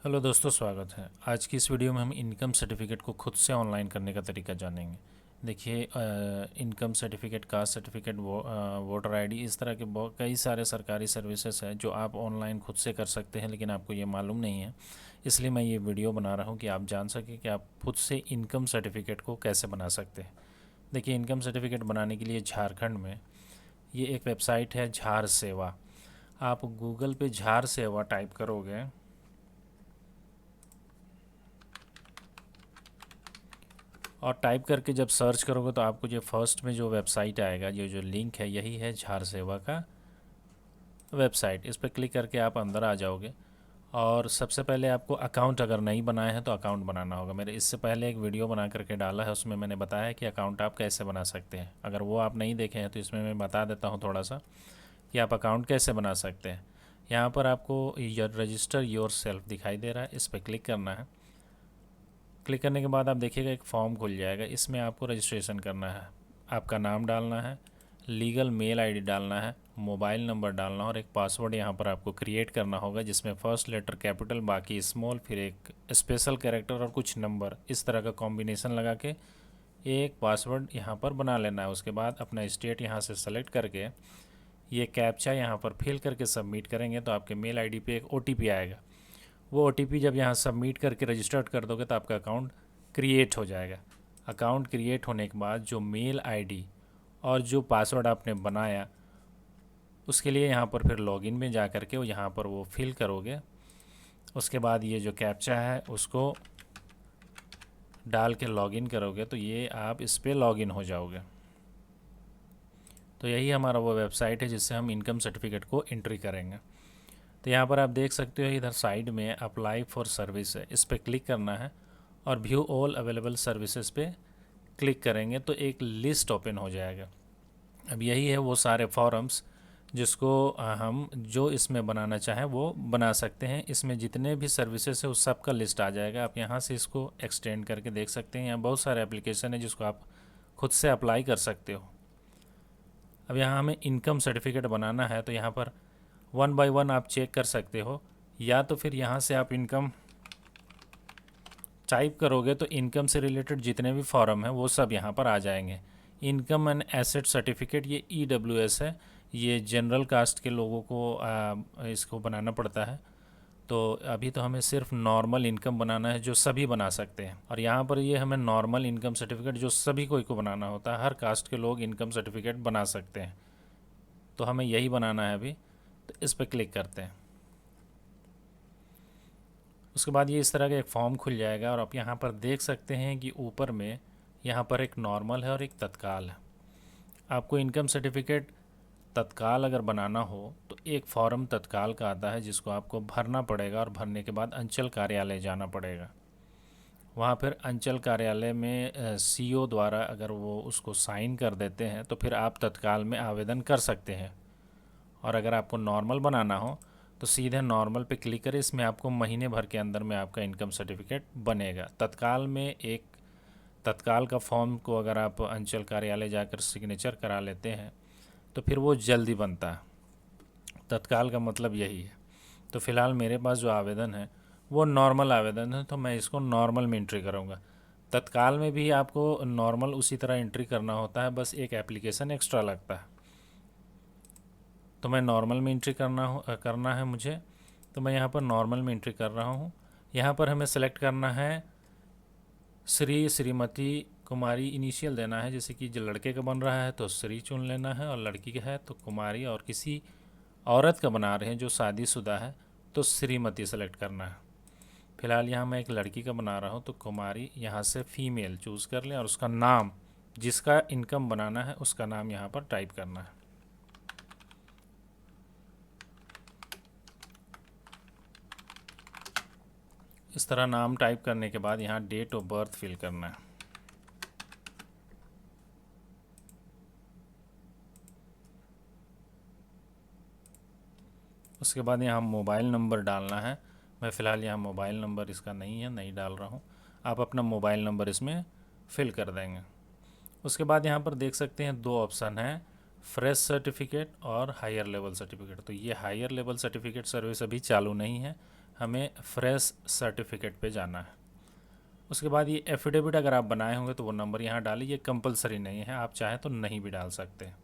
Hello दोस्तों, स्वागत है। आज की इस वीडियो में हम इनकम सर्टिफिकेट को खुद से ऑनलाइन करने का तरीका जानेंगे। देखिए, income certificate, caste certificate, voter ID, इस तरह के बहुत कई सारे सरकारी सर्विसेज हैं जो आप ऑनलाइन खुद से कर सकते हैं, लेकिन आपको ये मालूम नहीं है। इसलिए मैं ये वीडियो बना रहा हूँ कि आप जान सकें कि आप खुद से इनकम सर्टिफिकेट को कैसे बना सकते हैं। देखिए, इनकम सर्टिफिकेट बनाने के लिए झारखंड में ये एक वेबसाइट है, झार सेवा। आप गूगल पे झार सेवा टाइप करोगे और टाइप करके जब सर्च करोगे तो आपको जो फर्स्ट में जो वेबसाइट आएगा, ये जो लिंक है, यही है झार सेवा का वेबसाइट। इस पर क्लिक करके आप अंदर आ जाओगे और सबसे पहले आपको अकाउंट अगर नहीं बनाया है तो अकाउंट बनाना होगा। मैंने इससे पहले एक वीडियो बना करके डाला है, उसमें मैंने बताया कि अकाउंट आप कैसे बना सकते हैं। अगर वो आप नहीं देखे हैं तो इसमें मैं बता देता हूँ थोड़ा सा कि आप अकाउंट कैसे बना सकते हैं। यहाँ पर आपको रजिस्टर योर सेल्फ दिखाई दे रहा है, इस पर क्लिक करना है। क्लिक करने के बाद आप देखिएगा एक फॉर्म खुल जाएगा, इसमें आपको रजिस्ट्रेशन करना है। आपका नाम डालना है, लीगल मेल आईडी डालना है, मोबाइल नंबर डालना है और एक पासवर्ड यहाँ पर आपको क्रिएट करना होगा, जिसमें फर्स्ट लेटर कैपिटल, बाकी स्मॉल, फिर एक स्पेशल कैरेक्टर और कुछ नंबर, इस तरह का कॉम्बिनेशन लगा के एक पासवर्ड यहाँ पर बना लेना है। उसके बाद अपना स्टेट यहाँ से सेलेक्ट करके ये कैप्चा यहाँ पर फिल करके सबमिट करेंगे तो आपके मेल आईडी पे एक ओटीपी आएगा। वो ओटीपी जब यहाँ सबमिट करके रजिस्टर्ड कर दोगे तो आपका अकाउंट क्रिएट हो जाएगा। अकाउंट क्रिएट होने के बाद जो मेल आईडी और जो पासवर्ड आपने बनाया, उसके लिए यहाँ पर फिर लॉगिन में जा कर के वो यहाँ पर वो फिल करोगे। उसके बाद ये जो कैप्चा है उसको डाल के लॉगिन करोगे तो ये आप इस पर लॉगिन हो जाओगे। तो यही हमारा वो वेबसाइट है जिससे हम इनकम सर्टिफिकेट को एंट्री करेंगे। तो यहाँ पर आप देख सकते हो इधर साइड में अप्लाई फॉर सर्विस है, इस पर क्लिक करना है और व्यू ऑल अवेलेबल सर्विसेज पे क्लिक करेंगे तो एक लिस्ट ओपन हो जाएगा। अब यही है वो सारे फॉर्म्स जिसको हम जो इसमें बनाना चाहें वो बना सकते हैं। इसमें जितने भी सर्विसेज है उस सब का लिस्ट आ जाएगा। आप यहाँ से इसको एक्सटेंड करके देख सकते हैं। यहाँ बहुत सारे एप्लीकेशन है जिसको आप खुद से अप्लाई कर सकते हो। अब यहाँ हमें इनकम सर्टिफिकेट बनाना है तो यहाँ पर वन बाय वन आप चेक कर सकते हो, या तो फिर यहाँ से आप इनकम टाइप करोगे तो इनकम से रिलेटेड जितने भी फॉर्म हैं वो सब यहाँ पर आ जाएंगे। इनकम एंड एसेट सर्टिफिकेट, ये EWS है, ये जनरल कास्ट के लोगों को इसको बनाना पड़ता है। तो अभी तो हमें सिर्फ नॉर्मल इनकम बनाना है जो सभी बना सकते हैं। और यहाँ पर ये हमें नॉर्मल इनकम सर्टिफिकेट जो सभी कोई को बनाना होता है, हर कास्ट के लोग इनकम सर्टिफिकेट बना सकते हैं। तो हमें यही बनाना है अभी, तो इस पर क्लिक करते हैं। उसके बाद ये इस तरह का एक फॉर्म खुल जाएगा और आप यहाँ पर देख सकते हैं कि ऊपर में यहाँ पर एक नॉर्मल है और एक तत्काल है। आपको इनकम सर्टिफिकेट तत्काल अगर बनाना हो तो एक फॉर्म तत्काल का आता है जिसको आपको भरना पड़ेगा और भरने के बाद अंचल कार्यालय जाना पड़ेगा। वहाँ फिर अंचल कार्यालय में CO द्वारा अगर वो उसको साइन कर देते हैं तो फिर आप तत्काल में आवेदन कर सकते हैं। और अगर आपको नॉर्मल बनाना हो तो सीधे नॉर्मल पे क्लिक करें। इसमें आपको महीने भर के अंदर में आपका इनकम सर्टिफिकेट बनेगा। तत्काल में एक तत्काल का फॉर्म को अगर आप अंचल कार्यालय जाकर सिग्नेचर करा लेते हैं तो फिर वो जल्दी बनता है। तत्काल का मतलब यही है। तो फ़िलहाल मेरे पास जो आवेदन है वो नॉर्मल आवेदन है, तो मैं इसको नॉर्मल में एंट्री करूँगा। तत्काल में भी आपको नॉर्मल उसी तरह एंट्री करना होता है, बस एक एप्लीकेशन एक्स्ट्रा लगता है। तो मैं नॉर्मल में एंट्री करना है मुझे, तो मैं यहाँ पर नॉर्मल में एंट्री कर रहा हूँ। यहाँ पर हमें सेलेक्ट करना है श्री, श्रीमती, कुमारी, इनिशियल देना है। जैसे कि जो लड़के का बन रहा है तो श्री चुन लेना है और लड़की का है तो कुमारी, और किसी औरत का बना रहे हैं जो शादीशुदा है तो श्रीमती सेलेक्ट करना है। फ़िलहाल यहाँ मैं एक लड़की का बना रहा हूँ तो कुमारी, यहाँ से फ़ीमेल चूज़ कर लें और उसका नाम, जिसका इनकम बनाना है उसका नाम यहाँ पर टाइप करना है। इस तरह नाम टाइप करने के बाद यहाँ डेट ऑफ बर्थ फिल करना है। उसके बाद यहाँ मोबाइल नंबर डालना है। मैं फ़िलहाल यहाँ मोबाइल नंबर इसका नहीं है, नहीं डाल रहा हूँ। आप अपना मोबाइल नंबर इसमें फिल कर देंगे। उसके बाद यहाँ पर देख सकते हैं दो ऑप्शन हैं, फ्रेश सर्टिफिकेट और हायर लेवल सर्टिफिकेट। तो ये हायर लेवल सर्टिफिकेट सर्विस अभी चालू नहीं है, हमें फ्रेश सर्टिफिकेट पे जाना है। उसके बाद ये एफिडेविट अगर आप बनाए होंगे तो वो नंबर यहाँ डालिए, ये कंपलसरी नहीं है, आप चाहें तो नहीं भी डाल सकते हैं।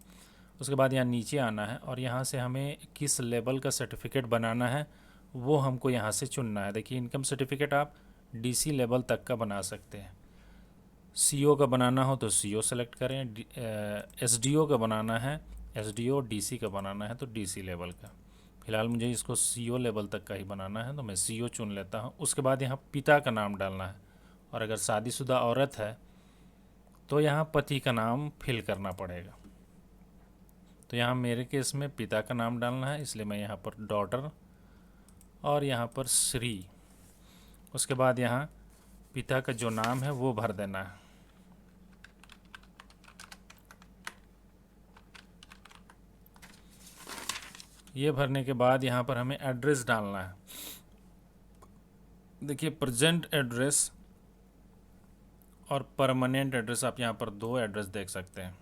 उसके बाद यहाँ नीचे आना है और यहाँ से हमें किस लेवल का सर्टिफिकेट बनाना है वो हमको यहाँ से चुनना है। देखिए इनकम सर्टिफिकेट आप डीसी लेवल तक का बना सकते हैं। सीओ का बनाना हो तो सीओ सेलेक्ट करें, एसडीओ का बनाना है एसडीओ, डीसी का बनाना है तो डीसी लेवल का। फिलहाल मुझे इसको सीओ लेवल तक का ही बनाना है तो मैं सीओ चुन लेता हूँ। उसके बाद यहाँ पिता का नाम डालना है और अगर शादीशुदा औरत है तो यहाँ पति का नाम फिल करना पड़ेगा। तो यहाँ मेरे केस में पिता का नाम डालना है, इसलिए मैं यहाँ पर डॉटर और यहाँ पर श्री। उसके बाद यहाँ पिता का जो नाम है वो भर देना है। ये भरने के बाद यहाँ पर हमें एड्रेस डालना है। देखिए प्रेजेंट एड्रेस और परमानेंट एड्रेस, आप यहाँ पर दो एड्रेस देख सकते हैं।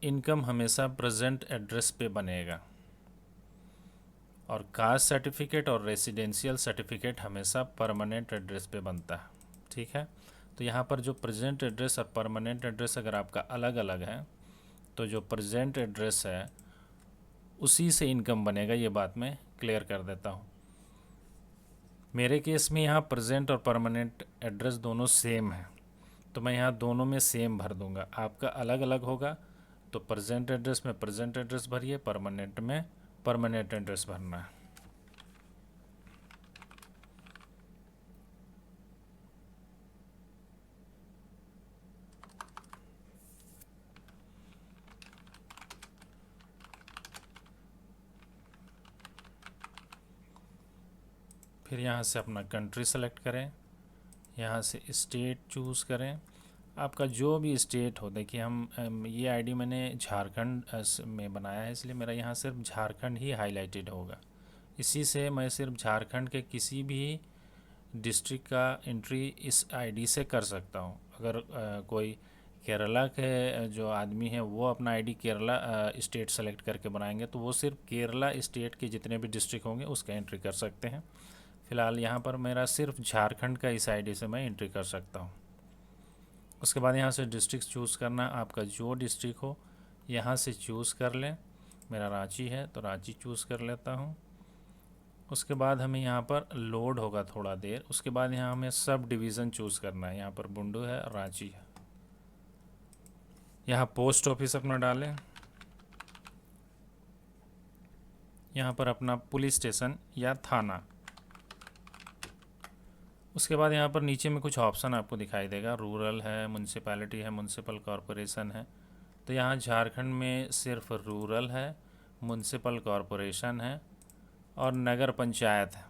इनकम हमेशा प्रेजेंट एड्रेस पे बनेगा और कास्ट सर्टिफिकेट और रेसिडेंशियल सर्टिफिकेट हमेशा परमानेंट एड्रेस पे बनता है। ठीक है, तो यहाँ पर जो प्रेजेंट एड्रेस और परमानेंट एड्रेस अगर आपका अलग अलग है तो जो प्रेजेंट एड्रेस है उसी से इनकम बनेगा, ये बात मैं क्लियर कर देता हूँ। मेरे केस में यहाँ प्रेजेंट और परमानेंट एड्रेस दोनों सेम है तो मैं यहाँ दोनों में सेम भर दूंगा। आपका अलग अलग होगा तो प्रेजेंट एड्रेस में प्रेजेंट एड्रेस भरिए, परमानेंट में परमानेंट एड्रेस भरना है। फिर यहाँ से अपना कंट्री सेलेक्ट करें, यहाँ से स्टेट चूज़ करें, आपका जो भी स्टेट हो। देखिए ये आईडी मैंने झारखंड में बनाया है इसलिए मेरा यहाँ सिर्फ झारखंड ही हाईलाइटेड होगा। इसी से मैं सिर्फ झारखंड के किसी भी डिस्ट्रिक्ट का एंट्री इस आईडी से कर सकता हूँ। अगर कोई केरला के जो आदमी है वो अपना आईडी केरला स्टेट सेलेक्ट करके बनाएंगे तो वो सिर्फ केरला स्टेट के जितने भी डिस्ट्रिक्ट होंगे उसका एंट्री कर सकते हैं। फ़िलहाल यहाँ पर मेरा सिर्फ झारखंड का इस आईडी से मैं एंट्री कर सकता हूँ। उसके बाद यहाँ से डिस्ट्रिक्ट चूज़ करना, आपका जो डिस्ट्रिक्ट हो यहाँ से चूज़ कर लें। मेरा रांची है तो रांची चूज़ कर लेता हूँ। उसके बाद हमें यहाँ पर लोड होगा थोड़ा देर। उसके बाद यहाँ हमें सब डिवीज़न चूज़ करना है। यहाँ पर बुंडू है, रांची है। यहाँ पोस्ट ऑफिस अपना डालें, यहाँ पर अपना पुलिस स्टेशन या थाना। उसके बाद यहाँ पर नीचे में कुछ ऑप्शन आपको दिखाई देगा, रूरल है, म्यूनसिपैलिटी है, म्यूनसिपल कॉरपोरेशन है। तो यहाँ झारखंड में सिर्फ रूरल है, म्यूनसिपल कॉरपोरेशन है और नगर पंचायत है।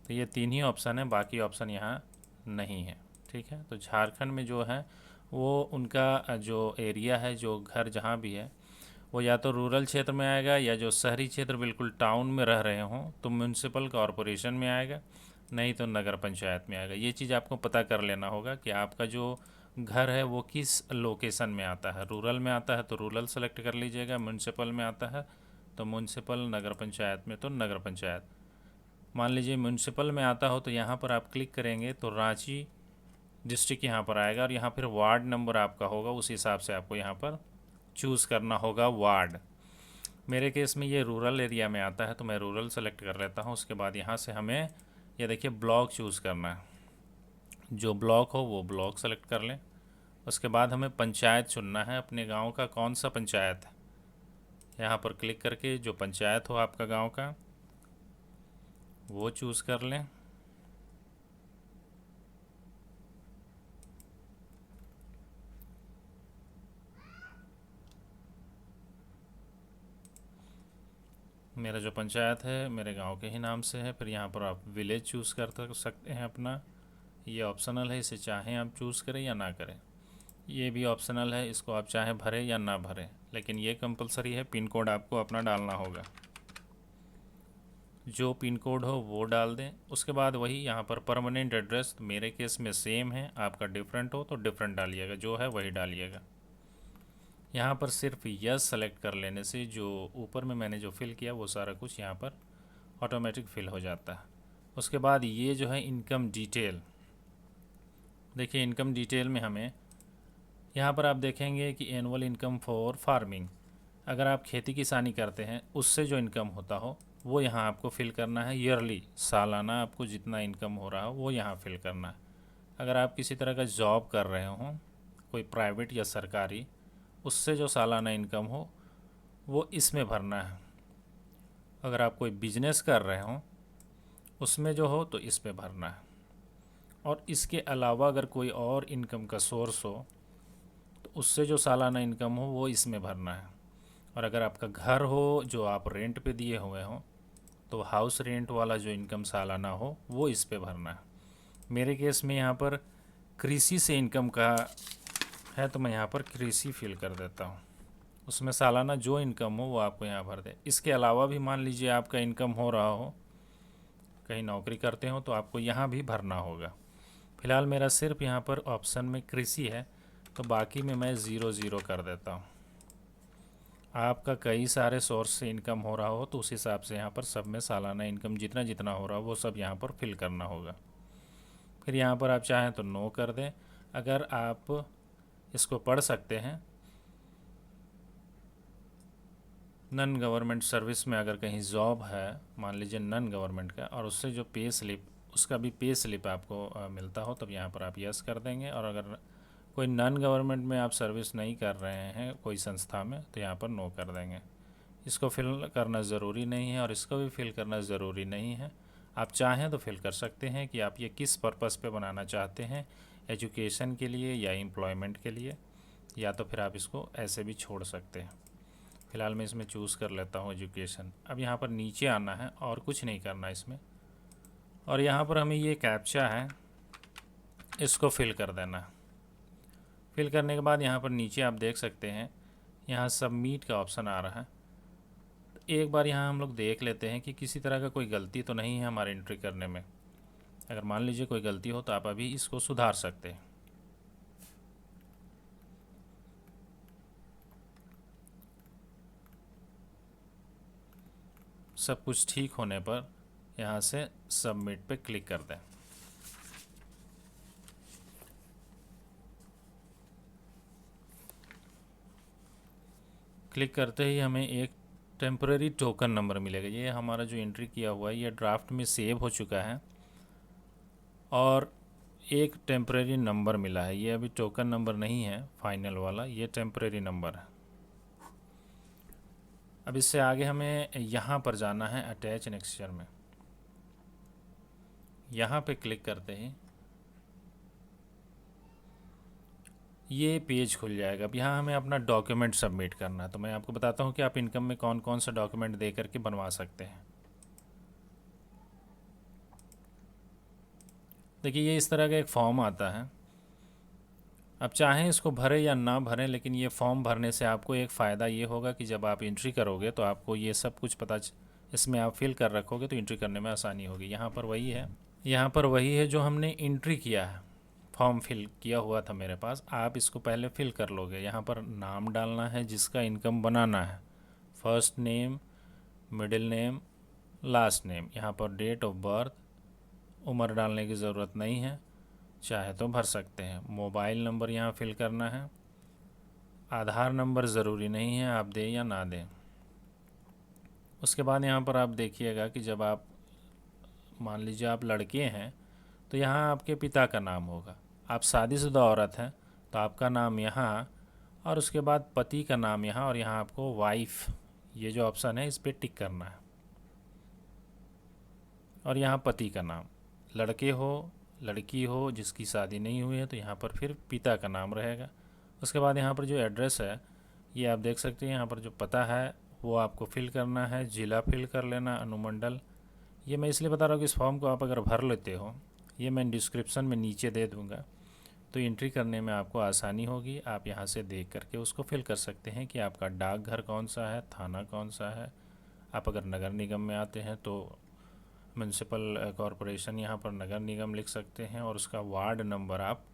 तो ये तीन ही ऑप्शन है, बाकी ऑप्शन यहाँ नहीं है। ठीक है, तो झारखंड में जो है वो उनका जो एरिया है, जो घर जहाँ भी है वो या तो रूरल क्षेत्र में आएगा या जो शहरी क्षेत्र बिल्कुल टाउन में रह रहे हों तो म्यूनसिपल कॉरपोरेशन में आएगा, नहीं तो नगर पंचायत में आएगा। ये चीज़ आपको पता कर लेना होगा कि आपका जो घर है वो किस लोकेशन में आता है। रूरल में आता है तो रूरल सेलेक्ट कर लीजिएगा, म्यूनसिपल में आता है तो म्यूनसिपल, नगर पंचायत में तो नगर पंचायत। मान लीजिए म्यूनसिपल में आता हो तो यहाँ पर आप क्लिक करेंगे तो रांची डिस्ट्रिक्ट यहाँ पर आएगा और यहाँ फिर वार्ड नंबर आपका होगा, उस हिसाब से आपको यहाँ पर चूज़ करना होगा वार्ड। मेरे केस में ये रूरल एरिया में आता है तो मैं रूरल सेलेक्ट कर लेता हूँ। उसके बाद यहाँ से हमें ये देखिए ब्लॉक चूज़ करना है, जो ब्लॉक हो वो ब्लॉक सेलेक्ट कर लें। उसके बाद हमें पंचायत चुनना है, अपने गांव का कौन सा पंचायत है। यहाँ पर क्लिक करके जो पंचायत हो आपका गांव का वो चूज़ कर लें। मेरा जो पंचायत है मेरे गांव के ही नाम से है। फिर यहाँ पर आप विलेज चूज़ कर सकते हैं अपना, ये ऑप्शनल है, इसे चाहें आप चूज़ करें या ना करें। ये भी ऑप्शनल है, इसको आप चाहें भरें या ना भरें, लेकिन ये कंपलसरी है, पिन कोड आपको अपना डालना होगा। जो पिन कोड हो वो डाल दें। उसके बाद वही यहाँ पर परमानेंट एड्रेस मेरे केस में सेम है, आपका डिफरेंट हो तो डिफरेंट डालिएगा, जो है वही डालिएगा। यहाँ पर सिर्फ यस सेलेक्ट कर लेने से जो ऊपर में मैंने जो फिल किया वो सारा कुछ यहाँ पर ऑटोमेटिक फिल हो जाता है। उसके बाद ये जो है इनकम डिटेल, देखिए इनकम डिटेल में हमें यहाँ पर आप देखेंगे कि एनुअल इनकम फॉर फार्मिंग, अगर आप खेती किसानी करते हैं उससे जो इनकम होता हो वो यहाँ आपको फिल करना है। ईयरली, सालाना आपको जितना इनकम हो रहा हो वो यहाँ फिल करना है। अगर आप किसी तरह का जॉब कर रहे हों, कोई प्राइवेट या सरकारी, उससे जो सालाना इनकम हो वो इसमें भरना है। अगर आप कोई बिजनेस कर रहे हों उसमें जो हो तो इस पे भरना है। और इसके अलावा अगर कोई और इनकम का सोर्स हो तो उससे जो सालाना इनकम हो वो इसमें भरना है। और अगर आपका घर हो जो आप रेंट पे दिए हुए हों तो हाउस रेंट वाला जो इनकम सालाना हो वो इस पे भरना है। मेरे केस में यहाँ पर कृषि से इनकम का है तो मैं यहाँ पर कृषि फिल कर देता हूँ। उसमें सालाना जो इनकम हो वो आपको यहाँ भर दे। इसके अलावा भी मान लीजिए आपका इनकम हो रहा हो, कहीं नौकरी करते हो तो आपको यहाँ भी भरना होगा। फ़िलहाल मेरा सिर्फ यहाँ पर ऑप्शन में कृषि है तो बाकी में मैं ज़ीरो ज़ीरो कर देता हूँ। आपका कई सारे सोर्स से इनकम हो रहा हो तो उस हिसाब से यहाँ पर सब में सालाना इनकम जितना जितना हो रहा हो वो सब यहाँ पर फिल करना होगा। फिर यहाँ पर आप चाहें तो नो कर दें। अगर आप इसको पढ़ सकते हैं, नन गवर्नमेंट सर्विस में अगर कहीं जॉब है, मान लीजिए नन गवर्नमेंट का, और उससे जो पे स्लिप, उसका भी पे स्लिप आपको मिलता हो तब यहाँ पर आप यस कर देंगे। और अगर कोई नन गवर्नमेंट में आप सर्विस नहीं कर रहे हैं कोई संस्था में तो यहाँ पर नो कर देंगे। इसको फिल करना ज़रूरी नहीं है और इसको भी फिल करना ज़रूरी नहीं है। आप चाहें तो फिल कर सकते हैं कि आप ये किस पर्पज़ पे बनाना चाहते हैं, एजुकेशन के लिए या एम्प्लॉयमेंट के लिए, या तो फिर आप इसको ऐसे भी छोड़ सकते हैं। फ़िलहाल मैं इसमें चूज़ कर लेता हूँ एजुकेशन। अब यहाँ पर नीचे आना है और कुछ नहीं करना इसमें, और यहाँ पर हमें ये कैप्चा है इसको फिल कर देना। फिल करने के बाद यहाँ पर नीचे आप देख सकते हैं यहाँ सबमिट का ऑप्शन आ रहा है। एक बार यहाँ हम लोग देख लेते हैं कि किसी तरह का कोई गलती तो नहीं है हमारे एंट्री करने में। अगर मान लीजिए कोई गलती हो तो आप अभी इसको सुधार सकते हैं। सब कुछ ठीक होने पर यहाँ से सबमिट पे क्लिक कर दें। क्लिक करते ही हमें एक टेम्परेरी टोकन नंबर मिलेगा। ये हमारा जो एंट्री किया हुआ है ये ड्राफ्ट में सेव हो चुका है और एक टेम्परेरी नंबर मिला है। ये अभी टोकन नंबर नहीं है फाइनल वाला, ये टेम्परेरी नंबर है। अब इससे आगे हमें यहाँ पर जाना है अटैच नेक्स्चर में। यहाँ पे क्लिक करते ही ये पेज खुल जाएगा। अब यहाँ हमें अपना डॉक्यूमेंट सबमिट करना है। तो मैं आपको बताता हूँ कि आप इनकम में कौन कौन सा डॉक्यूमेंट दे करके बनवा सकते हैं। देखिए ये इस तरह का एक फॉर्म आता है। अब चाहें इसको भरें या ना भरें, लेकिन ये फॉर्म भरने से आपको एक फ़ायदा ये होगा कि जब आप एंट्री करोगे तो आपको ये सब कुछ इसमें आप फिल कर रखोगे तो एंट्री करने में आसानी होगी। यहाँ पर वही है, यहाँ पर वही है जो हमने एंट्री किया है, फॉर्म फिल किया हुआ था मेरे पास। आप इसको पहले फिल कर लोगे। यहाँ पर नाम डालना है जिसका इनकम बनाना है, first name, middle name, last name. यहाँ पर डेट ऑफ बर्थ, उम्र डालने की ज़रूरत नहीं है, चाहे तो भर सकते हैं। मोबाइल नंबर यहाँ फिल करना है। आधार नंबर ज़रूरी नहीं है, आप दें या ना दें। उसके बाद यहाँ पर आप देखिएगा कि जब आप मान लीजिए आप लड़के हैं तो यहाँ आपके पिता का नाम होगा। आप शादीशुदा औरत हैं तो आपका नाम यहाँ, और उसके बाद पति का नाम यहाँ, और यहाँ आपको वाइफ ये जो ऑप्शन है इस पर टिक करना है। और यहाँ पति का नाम, लड़के हो लड़की हो जिसकी शादी नहीं हुई है तो यहाँ पर फिर पिता का नाम रहेगा। उसके बाद यहाँ पर जो एड्रेस है ये आप देख सकते हैं। यहाँ पर जो पता है वो आपको फिल करना है, ज़िला फिल कर लेना, अनुमंडल। ये मैं इसलिए बता रहा हूँ कि इस फॉर्म को आप अगर भर लेते हो, ये मैं डिस्क्रिप्शन में नीचे दे दूँगा, तो एंट्री करने में आपको आसानी होगी। आप यहाँ से देख करके उसको फिल कर सकते हैं कि आपका डाकघर कौन सा है, थाना कौन सा है। आप अगर नगर निगम में आते हैं तो म्यूनसिपल कॉरपोरेशन यहाँ पर नगर निगम लिख सकते हैं, और उसका वार्ड नंबर आप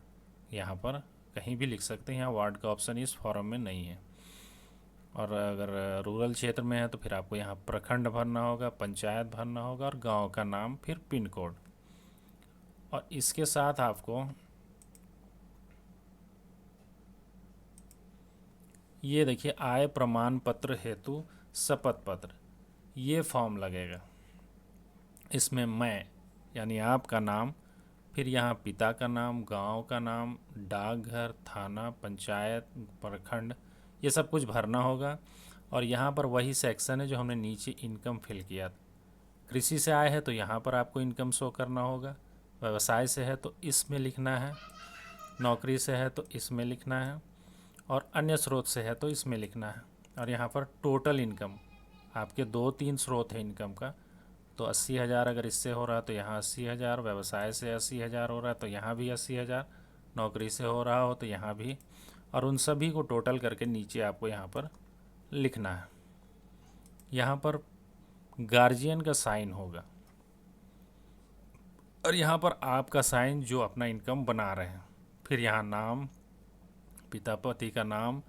यहाँ पर कहीं भी लिख सकते हैं। यहाँ वार्ड का ऑप्शन इस फॉर्म में नहीं है। और अगर रूरल क्षेत्र में है तो फिर आपको यहाँ प्रखंड भरना होगा, पंचायत भरना होगा और गांव का नाम, फिर पिन कोड। और इसके साथ आपको ये देखिए आय प्रमाण पत्र हेतु शपथ पत्र, ये फॉर्म लगेगा। इसमें मैं यानी आपका नाम, फिर यहाँ पिता का नाम, गांव का नाम, डाकघर, थाना, पंचायत, प्रखंड, ये सब कुछ भरना होगा। और यहाँ पर वही सेक्शन है जो हमने नीचे इनकम फिल किया था। कृषि से आए हैं तो यहाँ पर आपको इनकम शो करना होगा, व्यवसाय से है तो इसमें लिखना है, नौकरी से है तो इसमें लिखना है, और अन्य स्रोत से है तो इसमें लिखना है। और यहाँ पर टोटल इनकम, आपके 2-3 स्रोत है इनकम का, तो 80,000 अगर इससे हो रहा है तो यहाँ 80,000, व्यवसाय से 80,000 हो रहा है तो यहाँ भी 80,000, नौकरी से हो रहा हो तो यहाँ भी, और उन सभी को टोटल करके नीचे आपको यहाँ पर लिखना है। यहाँ पर गार्जियन का साइन होगा, और यहाँ पर आपका साइन जो अपना इनकम बना रहे हैं। फिर यहाँ नाम, पिता पति का नाम,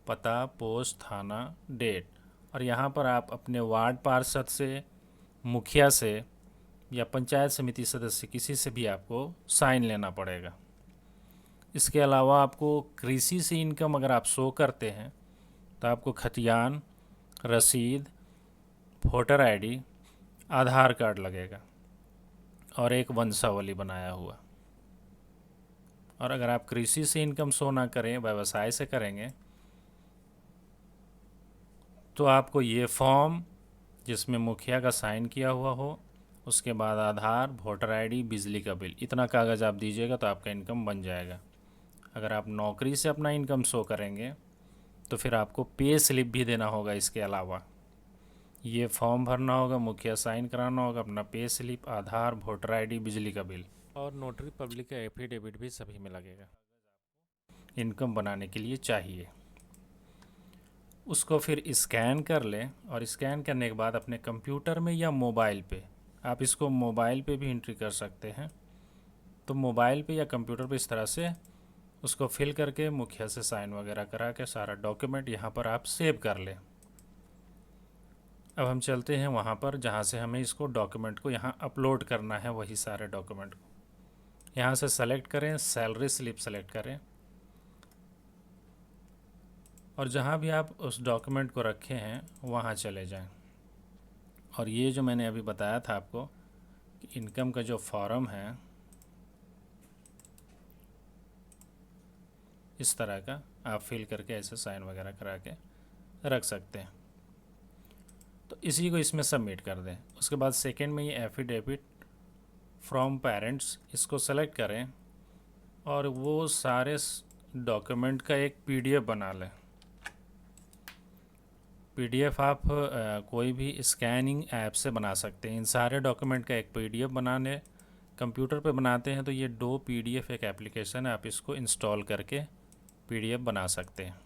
पता, पोस्ट, थाना, डेट, और यहाँ पर आप अपने वार्ड पार्षद से, मुखिया से या पंचायत समिति सदस्य किसी से भी आपको साइन लेना पड़ेगा। इसके अलावा आपको कृषि से इनकम अगर आप शो करते हैं तो आपको खतियान, रसीद, वोटर आईडी, आधार कार्ड लगेगा और एक वंशावली बनाया हुआ। और अगर आप कृषि से इनकम शो ना करें, व्यवसाय से करेंगे, तो आपको ये फॉर्म जिसमें मुखिया का साइन किया हुआ हो, उसके बाद आधार, वोटर आईडी, बिजली का बिल, इतना कागज़ आप दीजिएगा तो आपका इनकम बन जाएगा। अगर आप नौकरी से अपना इनकम शो करेंगे तो फिर आपको पे स्लिप भी देना होगा। इसके अलावा ये फॉर्म भरना होगा, मुखिया साइन कराना होगा, अपना पे स्लिप, आधार, वोटर आईडी, बिजली का बिल और नोटरी पब्लिक का एफिडेविट भी सभी में लगेगा। इनकम बनाने के लिए चाहिए, उसको फिर स्कैन कर लें, और स्कैन करने के बाद अपने कंप्यूटर में या मोबाइल पे, आप इसको मोबाइल पे भी एंट्री कर सकते हैं, तो मोबाइल पे या कंप्यूटर पे इस तरह से उसको फिल करके मुखिया से साइन वगैरह करा के सारा डॉक्यूमेंट यहाँ पर आप सेव कर लें। अब हम चलते हैं वहाँ पर जहाँ से हमें इसको डॉक्यूमेंट को यहाँ अपलोड करना है, वही सारे डॉक्यूमेंट को यहाँ से सेलेक्ट करें, सैलरी स्लिप सेलेक्ट करें, और जहाँ भी आप उस डॉक्यूमेंट को रखे हैं वहाँ चले जाएं। और ये जो मैंने अभी बताया था आपको कि इनकम का जो फॉर्म है इस तरह का आप फिल करके ऐसे साइन वगैरह करा के रख सकते हैं, तो इसी को इसमें सबमिट कर दें। उसके बाद सेकंड में ये एफिडेविट फ्रॉम पेरेंट्स, इसको सेलेक्ट करें और वो सारे डॉक्यूमेंट का एक पीडीएफ बना लें। पीडीएफ आप कोई भी स्कैनिंग ऐप से बना सकते हैं। इन सारे डॉक्यूमेंट का एक पीडीएफ बनाने कंप्यूटर पे बनाते हैं तो ये दो पीडीएफ एक एप्लीकेशन है, आप इसको इंस्टॉल करके पीडीएफ बना सकते हैं।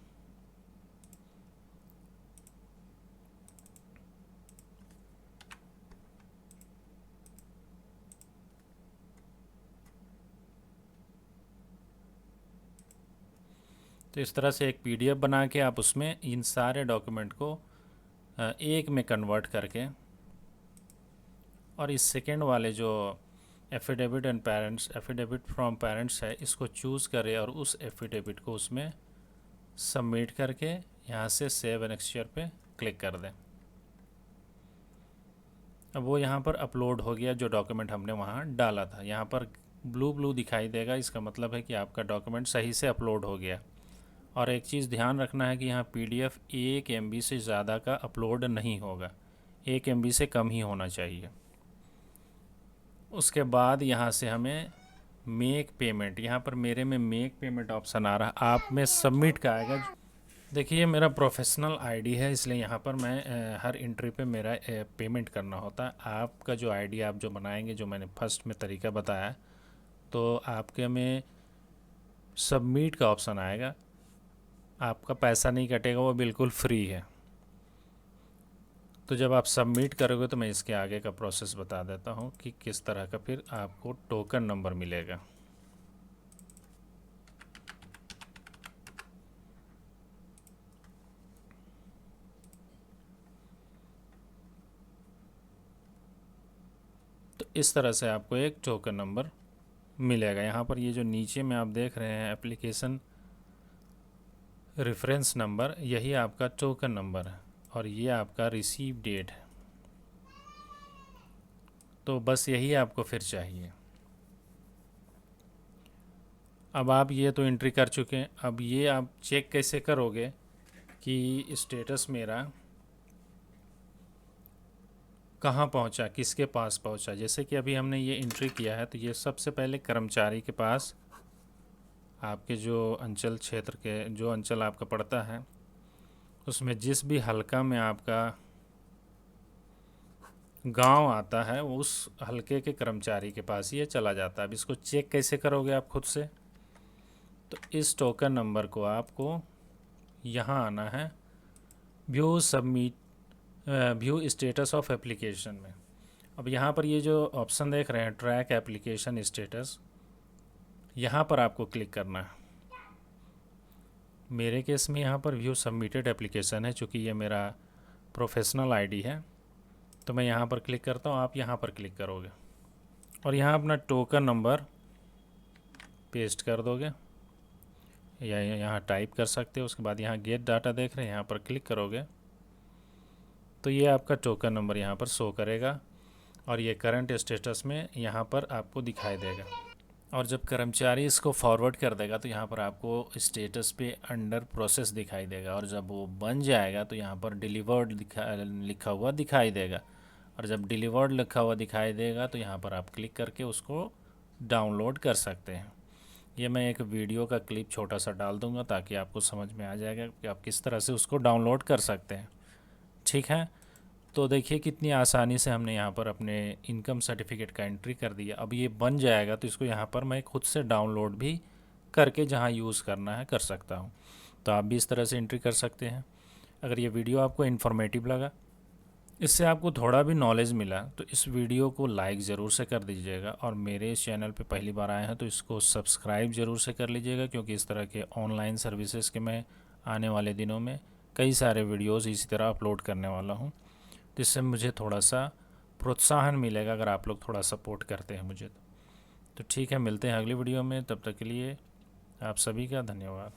तो इस तरह से एक पीडीएफ बना के आप उसमें इन सारे डॉक्यूमेंट को एक में कन्वर्ट करके, और इस सेकेंड वाले जो affidavit and parents, affidavit from parents है, इसको चूज़ करें और उस एफिडेविट को उसमें सबमिट करके यहाँ से सेव एंड एक्सचेंज पे क्लिक कर दें। अब वो यहाँ पर अपलोड हो गया जो डॉक्यूमेंट हमने वहाँ डाला था। यहाँ पर ब्लू ब्लू दिखाई देगा, इसका मतलब है कि आपका डॉक्यूमेंट सही से अपलोड हो गया। और एक चीज़ ध्यान रखना है कि यहाँ पीडीएफ 1 MB से ज़्यादा का अपलोड नहीं होगा, 1 MB से कम ही होना चाहिए। उसके बाद यहाँ से हमें मेक पेमेंट, यहाँ पर मेरे में मेक पेमेंट ऑप्शन आ रहा है, आप में सबमिट का आएगा। देखिए मेरा प्रोफेशनल आईडी है, इसलिए यहाँ पर मैं हर एंट्री पे मेरा पेमेंट करना होता है। आपका जो आईडी आप जो बनाएंगे, जो मैंने फर्स्ट में तरीका बताया, तो आपके में सबमिट का ऑप्शन आएगा, आपका पैसा नहीं कटेगा, वो बिल्कुल फ्री है। तो जब आप सबमिट करोगे तो मैं इसके आगे का प्रोसेस बता देता हूँ कि किस तरह का फिर आपको टोकन नंबर मिलेगा। इस तरह से आपको एक टोकन नंबर मिलेगा। यहाँ पर ये जो नीचे में आप देख रहे हैं एप्लीकेशन रेफरेंस नंबर, यही आपका टोकन नंबर है और ये आपका रिसीव डेट है। तो बस यही आपको फिर चाहिए। अब आप ये तो एंट्री कर चुके हैं, अब ये आप चेक कैसे करोगे कि स्टेटस मेरा कहाँ पहुँचा, किसके पास पहुँचा। जैसे कि अभी हमने ये एंट्री किया है तो ये सबसे पहले कर्मचारी के पास, आपके जो अंचल क्षेत्र के जो अंचल आपका पड़ता है उसमें जिस भी हलका में आपका गांव आता है उस हलके के कर्मचारी के पास ये चला जाता है। अब इसको चेक कैसे करोगे आप खुद से, तो इस टोकन नंबर को आपको यहाँ आना है view submit view status of application में। अब यहाँ पर ये जो ऑप्शन देख रहे हैं ट्रैक एप्लीकेशन स्टेटस, यहाँ पर आपको क्लिक करना है। मेरे केस में यहाँ पर व्यू सबमिटेड एप्लीकेशन है, चूँकि ये मेरा प्रोफेशनल आईडी है तो मैं यहाँ पर क्लिक करता हूँ। आप यहाँ पर क्लिक करोगे और यहाँ अपना टोकन नंबर पेस्ट कर दोगे या यहाँ टाइप कर सकते हो। उसके बाद यहाँ गेट डाटा देख रहे हैं, यहाँ पर क्लिक करोगे तो ये आपका टोकन नंबर यहाँ पर शो करेगा और ये करंट स्टेटस में यहाँ पर आपको दिखाई देगा। और जब कर्मचारी इसको फॉरवर्ड कर देगा तो यहाँ पर आपको स्टेटस पे अंडर प्रोसेस दिखाई देगा और जब वो बन जाएगा तो यहाँ पर डिलीवर्ड लिखा हुआ दिखाई देगा। और जब डिलीवर्ड लिखा हुआ दिखाई देगा तो यहाँ पर आप क्लिक करके उसको डाउनलोड कर सकते हैं। ये मैं एक वीडियो का क्लिप छोटा सा डाल दूँगा ताकि आपको समझ में आ जाएगा कि आप किस तरह से उसको डाउनलोड कर सकते हैं। ठीक है, तो देखिए कितनी आसानी से हमने यहाँ पर अपने इनकम सर्टिफिकेट का एंट्री कर दिया। अब ये बन जाएगा तो इसको यहाँ पर मैं खुद से डाउनलोड भी करके जहाँ यूज़ करना है कर सकता हूँ। तो आप भी इस तरह से एंट्री कर सकते हैं। अगर ये वीडियो आपको इन्फॉर्मेटिव लगा, इससे आपको थोड़ा भी नॉलेज मिला, तो इस वीडियो को लाइक ज़रूर से कर दीजिएगा और मेरे इस चैनल पे पहली बार आए हैं तो इसको सब्सक्राइब ज़रूर से कर लीजिएगा, क्योंकि इस तरह के ऑनलाइन सर्विसेज के मैं आने वाले दिनों में कई सारे वीडियोज़ इसी तरह अपलोड करने वाला हूँ। जिससे मुझे थोड़ा सा प्रोत्साहन मिलेगा अगर आप लोग थोड़ा सपोर्ट करते हैं मुझे। तो ठीक है, मिलते हैं अगली वीडियो में, तब तक के लिए आप सभी का धन्यवाद।